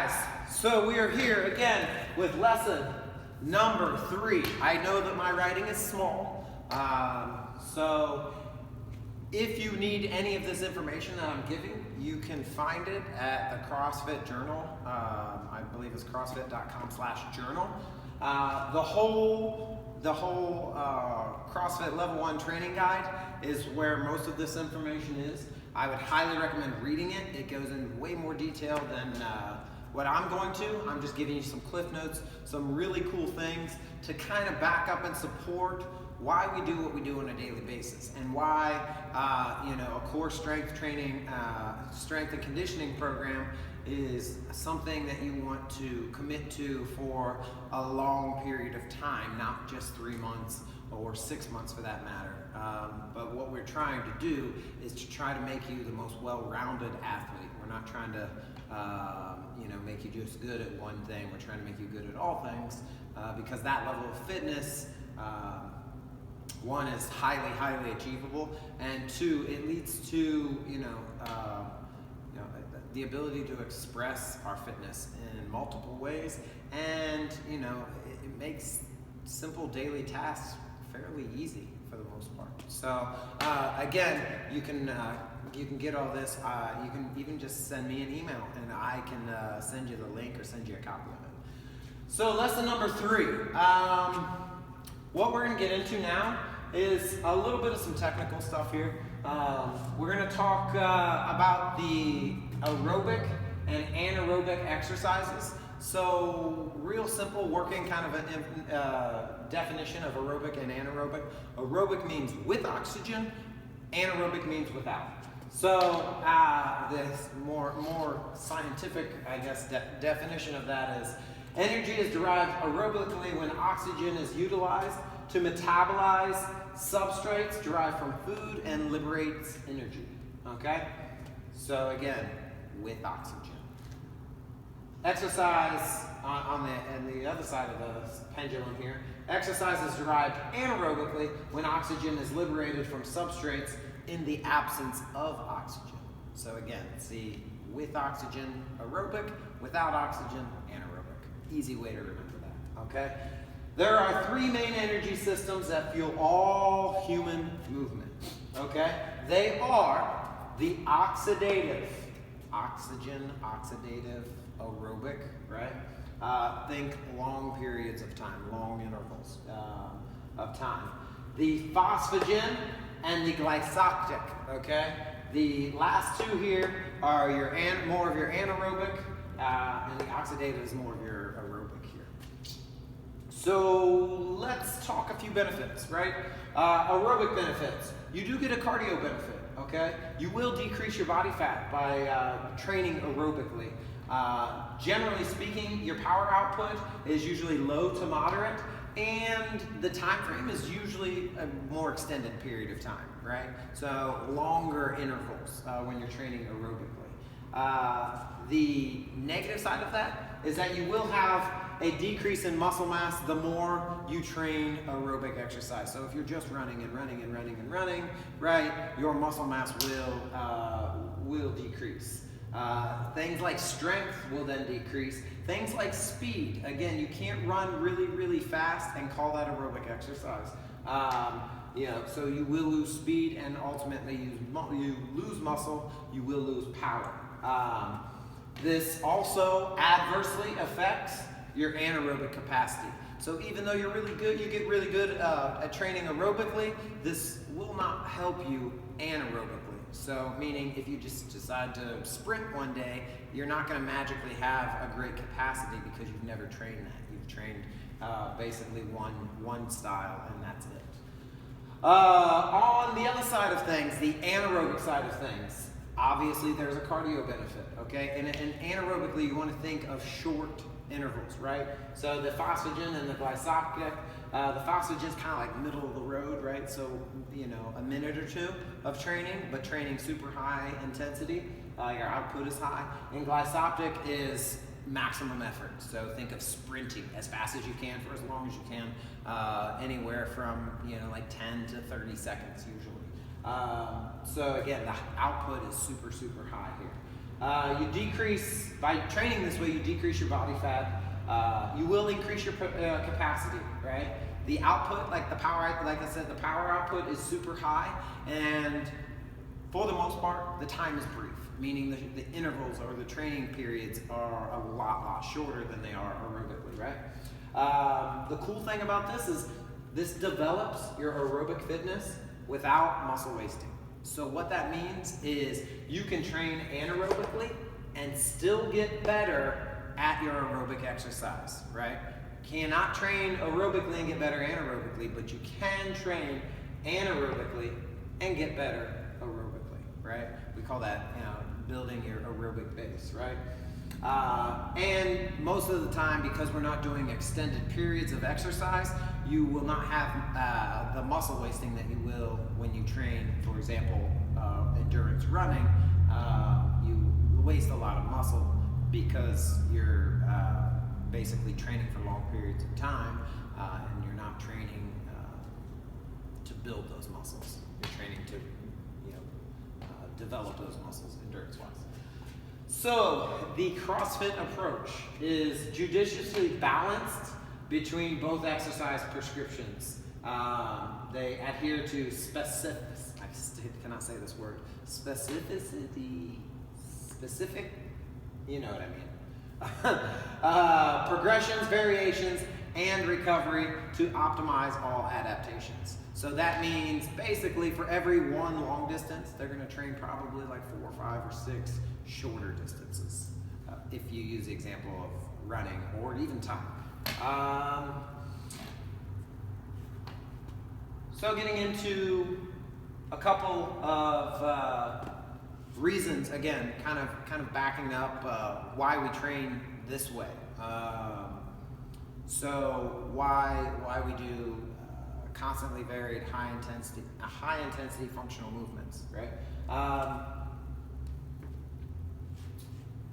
guys, so we are here again with lesson number 3. I know that my writing is small, so if you need any of this information that I'm giving, you can find it at the CrossFit Journal. I believe it's crossfit.com/journal. The whole CrossFit Level 1 training guide is where most of this information is. I would highly recommend reading it. It goes in way more detail than what I'm going to. I'm just giving you some cliff notes, some really cool things to kind of back up and support why we do what we do on a daily basis, and why a core strength training, strength and conditioning program is something that you want to commit to for a long period of time, not just 3 months or 6 months for that matter. But what we're trying to do is to try to make you the most well-rounded athlete. We're not trying to make you just good at one thing. We're trying to make you good at all things, because that level of fitness, one, is highly achievable, and two, it leads to the ability to express our fitness in multiple ways, and it makes simple daily tasks fairly easy for the most part. So again, you can get all this. You can even just send me an email, and I can send you the link or send you a copy of it. So lesson number 3. What we're going to get into now is a little bit of some technical stuff here. We're going to talk about the aerobic and anaerobic exercises. So real simple working kind of a definition of aerobic and anaerobic. Aerobic means with oxygen, anaerobic means without. So this more scientific, I guess, definition of that is energy is derived aerobically when oxygen is utilized to metabolize substrates derived from food and liberates energy. Okay? So again, with oxygen. Exercise on the other side of the pendulum here. Exercise is derived anaerobically when oxygen is liberated from substrates in the absence of oxygen. So again, see, with oxygen, aerobic; without oxygen, anaerobic. Easy way to remember that, okay? There are 3 main energy systems that fuel all human movement, okay? They are the oxidative, oxidative, aerobic, right? Think long periods of time, long intervals of time. The phosphagen and the glycoptic, okay? The last 2 here are more of your anaerobic, and the oxidative is more of your aerobic here. So let's talk a few benefits, right? Aerobic benefits. You do get a cardio benefit, okay? You will decrease your body fat by training aerobically. Generally speaking, your power output is usually low to moderate, and the time frame is usually a more extended period of time, right? So longer intervals when you're training aerobically. The negative side of that is that you will have a decrease in muscle mass the more you train aerobic exercise. So if you're just running, right, your muscle mass will decrease. Things like strength will then decrease. Things like speed, again, you can't run really fast and call that aerobic exercise. So you will lose speed, and ultimately you lose muscle, you will lose power. This also adversely affects your anaerobic capacity. So even though you're really good, you get really good at training aerobically, this will not help you anaerobically. So meaning if you just decide to sprint one day, you're not going to magically have a great capacity because you've never trained that. You've trained basically one style, and that's it. On the other side of things, the anaerobic side of things, obviously there's a cardio benefit, okay? And anaerobically, you want to think of short intervals, right? So the phosphagen and the glycoptic, the phosphagen is kind of like middle of the road, right? So, a minute or 2 of training, but training super high intensity, your output is high. And glycoptic is maximum effort. So think of sprinting as fast as you can for as long as you can, anywhere from, like 10 to 30 seconds usually. So again, the output is super high here. By training this way, you decrease your body fat. You will increase your capacity, right? The output, like I said, the power output is super high, and for the most part, the time is brief, meaning the intervals or the training periods are a lot shorter than they are aerobically, right? The cool thing about this is this develops your aerobic fitness without muscle wasting. So what that means is you can train anaerobically and still get better at your aerobic exercise, right? Cannot train aerobically and get better anaerobically, but you can train anaerobically and get better aerobically, right? We call that, building your aerobic base, right? And most of the time, because we're not doing extended periods of exercise, you will not have the muscle wasting that you will when you train, for example, endurance running. You waste a lot of muscle because you're basically training for long periods of time, and you're not training to build those muscles. You're training to, develop those muscles endurance-wise. So the CrossFit approach is judiciously balanced between both exercise prescriptions. They adhere to I cannot say this word, specific, you know what I mean. Progressions, variations, and recovery to optimize all adaptations. So that means basically for every one long distance, they're going to train probably like 4 or 5 or 6 shorter distances, if you use the example of running or even time. So getting into a couple of reasons, again, kind of backing up why we train this way. So why we do constantly varied high intensity functional movements, right?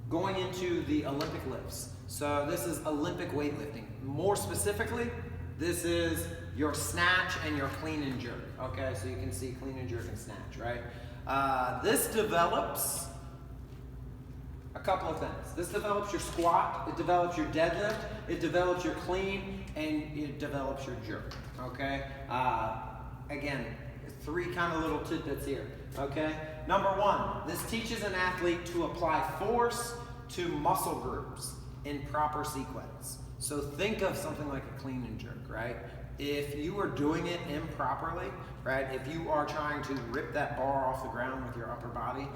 Going into the Olympic lifts. So this is Olympic weightlifting. More specifically, this is your snatch and your clean and jerk. Okay, so you can see clean and jerk and snatch, right? This develops a couple of things. This develops your squat, it develops your deadlift, it develops your clean, and it develops your jerk, okay? Again, 3 kind of little tidbits here, okay? Number 1, this teaches an athlete to apply force to muscle groups in proper sequence. So think of something like a clean and jerk, right? If you are doing it improperly, right? If you are trying to rip that bar off the ground with your upper body,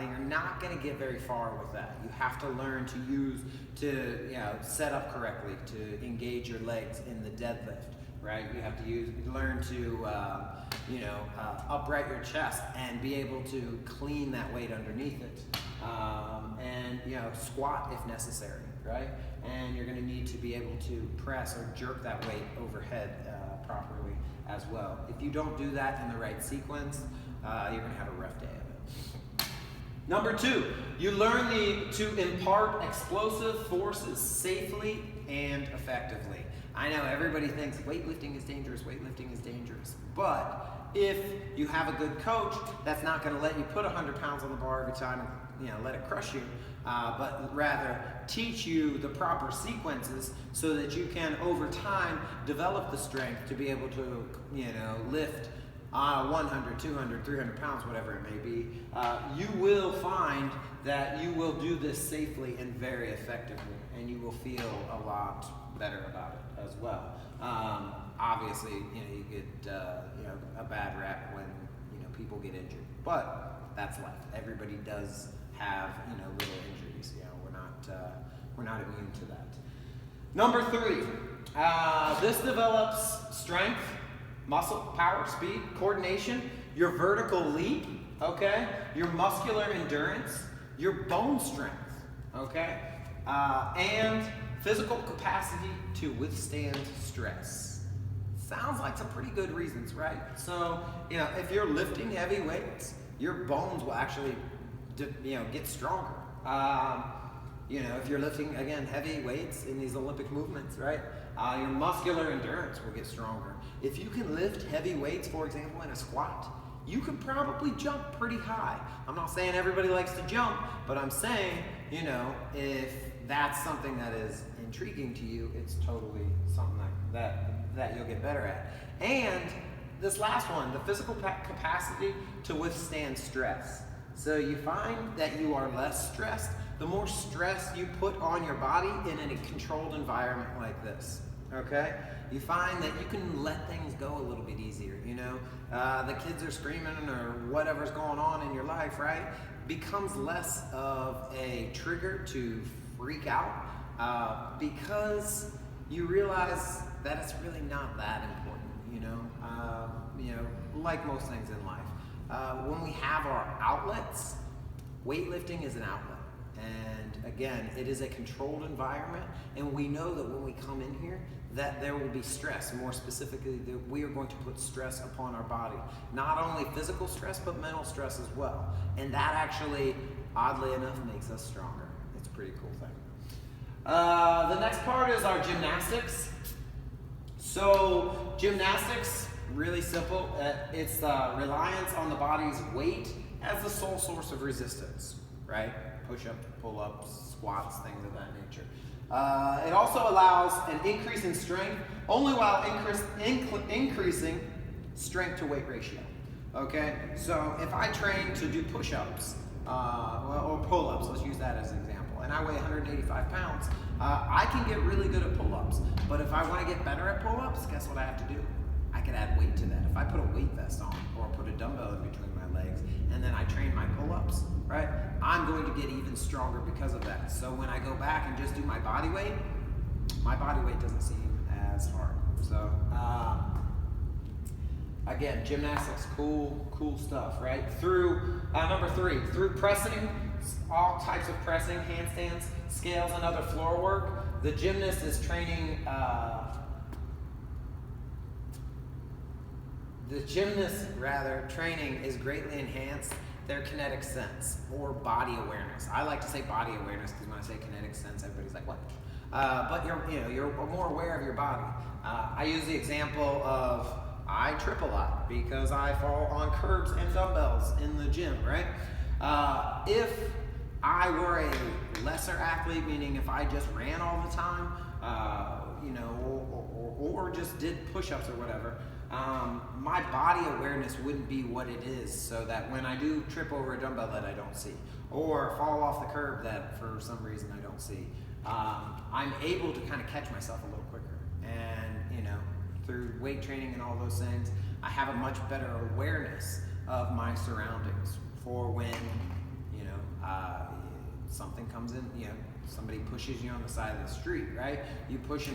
you're not going to get very far with that. You have to learn to set up correctly, to engage your legs in the deadlift, right? You have to learn to upright your chest and be able to clean that weight underneath it, and squat if necessary, right? And you're going to need to be able to press or jerk that weight overhead properly as well. If you don't do that in the right sequence, you're going to have a rough day of it. Number 2, you learn to impart explosive forces safely and effectively. I know everybody thinks weightlifting is dangerous, but if you have a good coach, that's not going to let you put 100 pounds on the bar every time and let it crush you, but rather teach you the proper sequences so that you can, over time, develop the strength to be able to, lift 100, 200, 300 pounds, whatever it may be. You will find that you will do this safely and very effectively, and you will feel a lot better about it as well. Obviously, you get a bad rap when people get injured, but that's life. Everybody does have little injuries. We're not immune to that. Number 3, this develops strength, muscle, power, speed, coordination, your vertical leap, okay, your muscular endurance, your bone strength, okay, and physical capacity to withstand stress. Sounds like some pretty good reasons, right? So, if you're lifting heavy weights, your bones will actually, get stronger. If you're lifting, again, heavy weights in these Olympic movements, right? Your muscular endurance will get stronger. If you can lift heavy weights, for example, in a squat, you could probably jump pretty high. I'm not saying everybody likes to jump, but I'm saying, you know, if that's something that is intriguing to you, it's totally something that you'll get better at. And this last one, the physical capacity to withstand stress. So you find that you are less stressed the more stress you put on your body in a controlled environment like this, okay? You find that you can let things go a little bit easier, you know? The kids are screaming or whatever's going on in your life, right? Becomes less of a trigger to freak out because you realize that it's really not that important, you know? Like most things in life. When we have our outlets, weightlifting is an outlet. And again, it is a controlled environment, and we know that when we come in here, that there will be stress. More specifically, that we are going to put stress upon our body. Not only physical stress, but mental stress as well. And that actually, oddly enough, makes us stronger. It's a pretty cool thing. The next part is our gymnastics. So gymnastics, really simple. It's reliance on the body's weight as the sole source of resistance, right? Push-ups, pull-ups, squats, things of that nature. It also allows an increase in strength only while increasing strength to weight ratio. Okay, so if I train to do push-ups or pull-ups, let's use that as an example, and I weigh 185 pounds, I can get really good at pull-ups. But if I want to get better at pull-ups, guess what I have to do? I can add weight to that. If I put a weight vest on or put a dumbbell in between my legs and then I train my pull-ups, right? I'm going to get even stronger because of that. So when I go back and just do my body weight doesn't seem as hard. So again, gymnastics, cool stuff, right? Through number 3, through pressing, all types of pressing, handstands, scales, and other floor work, the gymnast is training. Training is greatly enhanced their kinetic sense or body awareness. I like to say body awareness because when I say kinetic sense, everybody's like, what? But you're more aware of your body. I use the example of I trip a lot because I fall on curbs and dumbbells in the gym, right? If I were a lesser athlete, meaning if I just ran all the time, or just did push-ups or whatever, my body awareness wouldn't be what it is, so that when I do trip over a dumbbell that I don't see, or fall off the curb that for some reason I don't see, I'm able to kind of catch myself a little quicker. And through weight training and all those things, I have a much better awareness of my surroundings for when something comes in, somebody pushes you on the side of the street, right? You push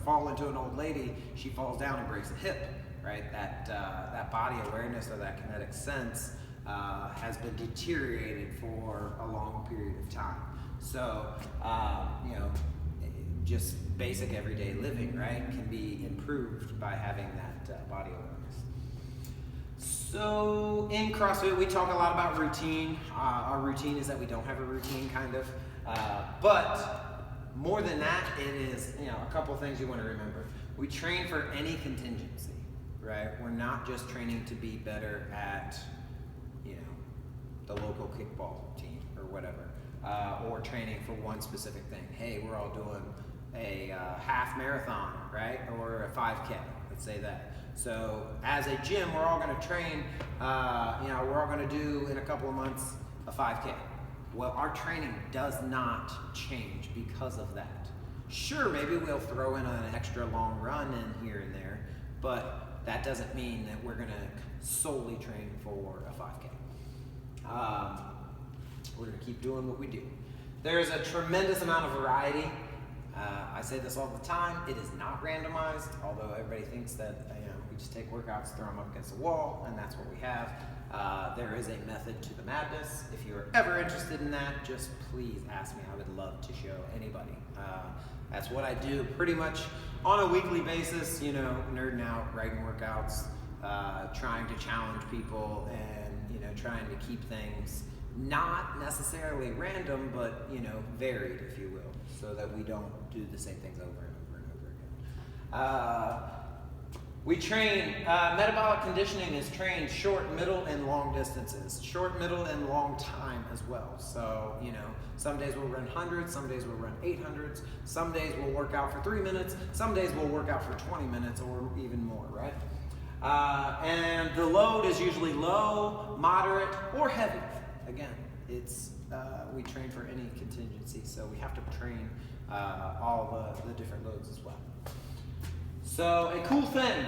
fall into an old lady, she falls down and breaks a hip, right? That body awareness or that kinetic sense has been deteriorated for a long period of time. So, just basic everyday living, right, can be improved by having that body awareness. So in CrossFit, we talk a lot about routine. Our routine is that we don't have a routine, kind of. But more than that, it is a couple things you want to remember. We train for any contingency, right? We're not just training to be better at the local kickball team or whatever, or training for one specific thing. Hey, we're all doing a half marathon, right, or a 5K. Let's say that. So as a gym, we're all going to train. We're all going to do in a couple of months a 5K. Well, our training does not change because of that. Sure, maybe we'll throw in an extra long run in here and there, but that doesn't mean that we're going to solely train for a 5K. We're going to keep doing what we do. There's a tremendous amount of variety. I say this all the time. It is not randomized, although everybody thinks that we just take workouts, throw them up against the wall, and that's what we have. There is a method to the madness. If you're ever interested in that, just please ask me. I would love to show anybody. That's what I do pretty much on a weekly basis, nerding out, writing workouts, trying to challenge people, and trying to keep things not necessarily random, but varied, if you will, so that we don't do the same things over and over and over again. We train, metabolic conditioning is trained short, middle, and long distances. Short, middle, and long time as well. So, you know, some days we'll run 100s, some days we'll run 800s, some days we'll work out for 3 minutes, some days we'll work out for 20 minutes or even more, right? And the load is usually low, moderate, or heavy. Again, it's we train for any contingency, so we have to train all the different loads as well. So a cool thing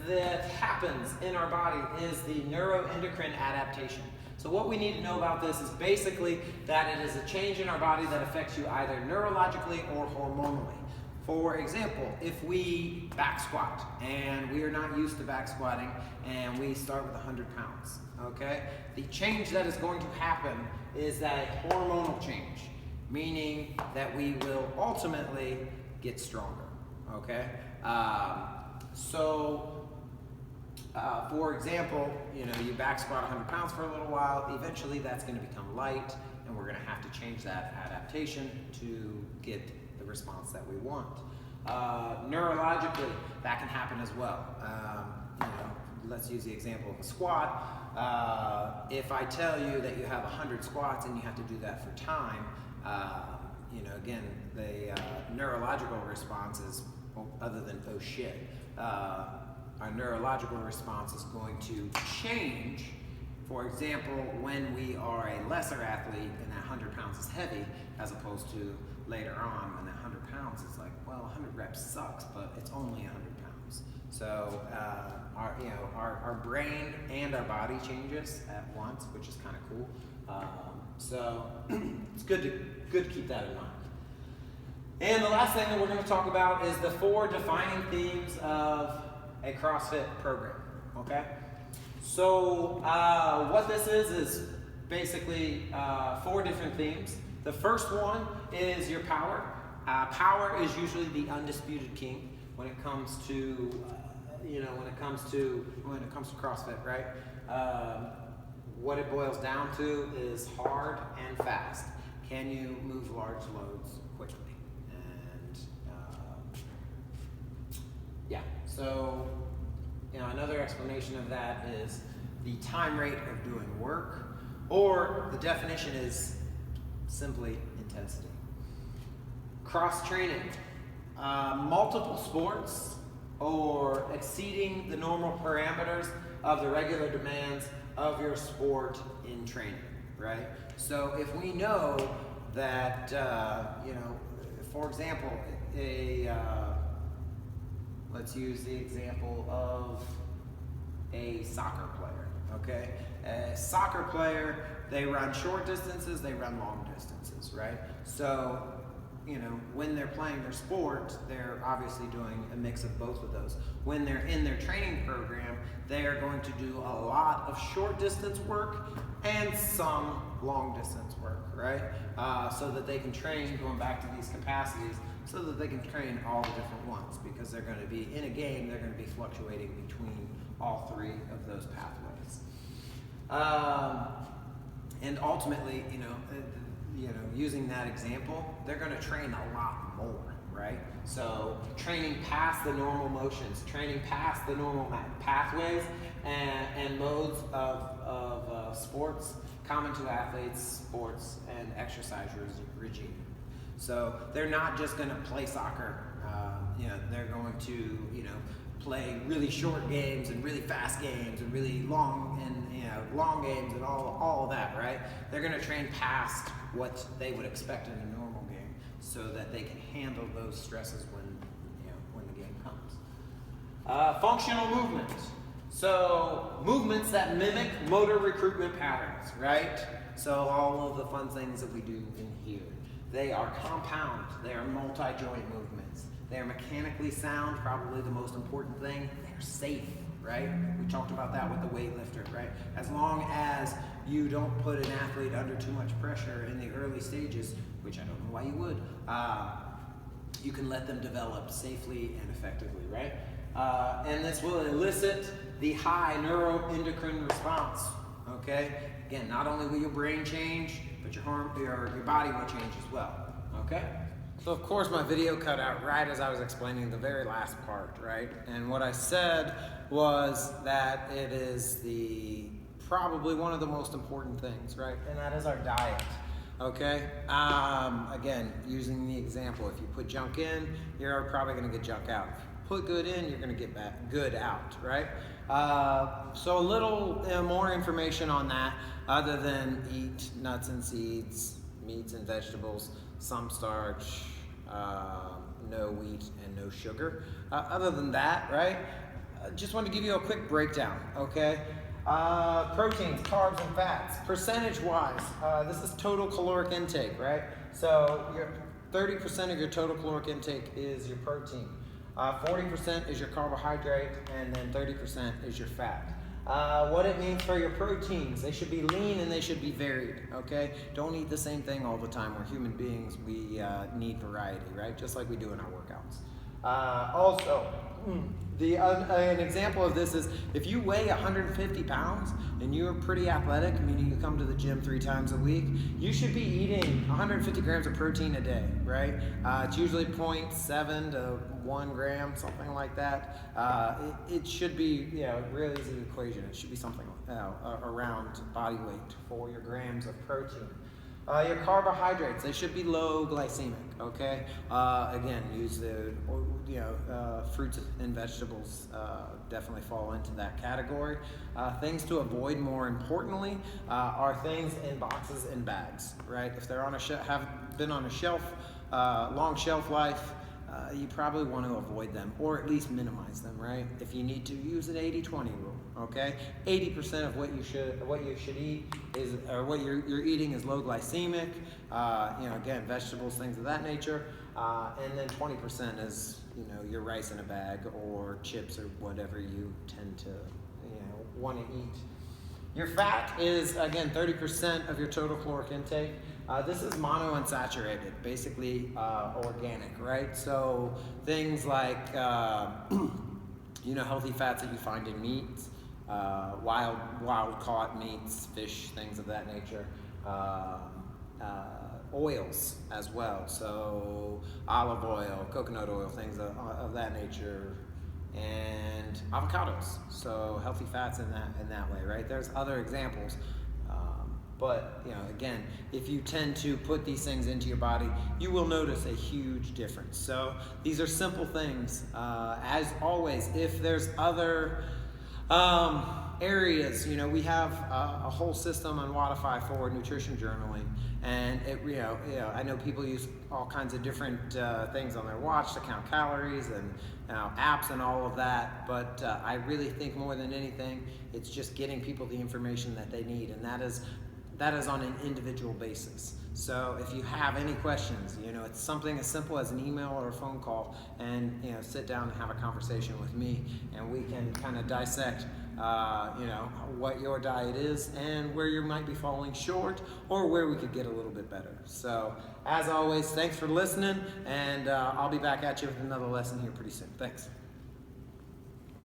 that happens in our body is the neuroendocrine adaptation. So what we need to know about this is basically that it is a change in our body that affects you either neurologically or hormonally. For example, if we back squat and we are not used to back squatting and we start with 100 pounds, okay? The change that is going to happen is that hormonal change, meaning that we will ultimately get stronger, okay? For example, you know, you back squat 100 pounds for a little while, eventually that's going to become light, and we're going to have to change that adaptation to get the response that we want. Neurologically, that can happen as well. You know, let's use the example of a squat. If I tell you that you have 100 squats and you have to do that for time, you know, again, the neurological response is, other than oh shit, our neurological response is going to change. For example, when we are a lesser athlete and that 100 pounds is heavy, as opposed to later on when that 100 pounds is like, well, 100 reps sucks, but it's only 100 pounds. So our brain and our body changes at once, which is kind of cool. So it's good to keep that in mind. And the last thing that we're going to talk about is the 4 defining themes of a CrossFit program, okay? So what this is basically 4 different themes. The first one is your power. Power is usually the undisputed king when it comes to, when it comes to CrossFit, right? What it boils down to is hard and fast. Can you move large loads quickly? So, another explanation of that is the time rate of doing work, or the definition is simply intensity. Cross training, multiple sports, or exceeding the normal parameters of the regular demands of your sport in training, right? So if we know that, for example, let's use the example of a soccer player, okay? A soccer player, they run short distances, they run long distances, right? So, when they're playing their sport, they're obviously doing a mix of both of those. When they're in their training program, they are going to do a lot of short distance work and some long distance work, right? So that they can train, going back to these capacities, so that they can train all the different ones, because they're going to be, in a game, they're going to be fluctuating between all 3 of those pathways. And ultimately, using that example, they're going to train a lot more, right? So training past the normal motions, training past the normal pathways and modes of sports, common to athletes, sports, and exercise regime. So they're not just going to play soccer. They're going to, play really short games and really fast games and really long games and all of that, right? They're going to train past what they would expect in a normal game, so that they can handle those stresses when the game comes. Functional movement. So movements that mimic motor recruitment patterns, right? So all of the fun things that we do in here. They are compound, they are multi-joint movements. They are mechanically sound, probably the most important thing. They're safe, right? We talked about that with the weightlifter, right? As long as you don't put an athlete under too much pressure in the early stages, which I don't know why you would, you can let them develop safely and effectively, right? And this will elicit the high neuroendocrine response, okay? Again, not only will your brain change, but your body will change as well, okay? So of course my video cut out right as I was explaining the very last part, right? And what I said was that it is probably one of the most important things, right? And that is our diet, okay? Again, using the example, if you put junk in, you're probably gonna get junk out. If you put good in, you're gonna get good out, right? So a little more information on that, other than eat nuts and seeds, meats and vegetables, some starch, no wheat and no sugar. Other than that, right, just want to give you a quick breakdown, okay? Proteins, carbs, and fats. Percentage-wise, this is total caloric intake, right? So 30% of your total caloric intake is your protein. 40% is your carbohydrate, and then 30% is your fat. What it means for your proteins, they should be lean and they should be varied, okay? Don't eat the same thing all the time. We're human beings, we need variety, right? Just like we do in our workouts. Also, an example of this is if you weigh 150 pounds and you're pretty athletic, meaning you come to the gym 3 times a week, you should be eating 150 grams of protein a day, right? It's usually 0.7 to 1 gram, something like that. It should be, really easy equation. It should be something around body weight for your grams of protein. Your carbohydrates, they should be low glycemic, okay? Again, use the, fruits and vegetables definitely fall into that category. Things to avoid, more importantly, are things in boxes and bags, right? If they're on have been on a shelf, long shelf life, you probably want to avoid them, or at least minimize them, right? If you need to, use an 80-20 rule, okay? 80% of what you should eat is, or what you're eating is low glycemic, again, vegetables, things of that nature, and then 20% is, your rice in a bag or chips or whatever you tend to, want to eat. Your fat is, again, 30% of your total caloric intake. This is monounsaturated, basically organic, right? So things like, healthy fats that you find in meats, wild caught meats, fish, things of that nature. Oils as well, so olive oil, coconut oil, things of that nature, and avocados. So healthy fats in that way, right? There's other examples. But, again, if you tend to put these things into your body, you will notice a huge difference. So these are simple things. As always, if there's other areas, we have a whole system on Wodify for nutrition journaling. And I know people use all kinds of different things on their watch to count calories and apps and all of that. But I really think more than anything, it's just getting people the information that they need. And that is on an individual basis. So if you have any questions, it's something as simple as an email or a phone call, and sit down and have a conversation with me, and we can kind of dissect what your diet is and where you might be falling short or where we could get a little bit better. So as always, thanks for listening, and I'll be back at you with another lesson here pretty soon. Thanks.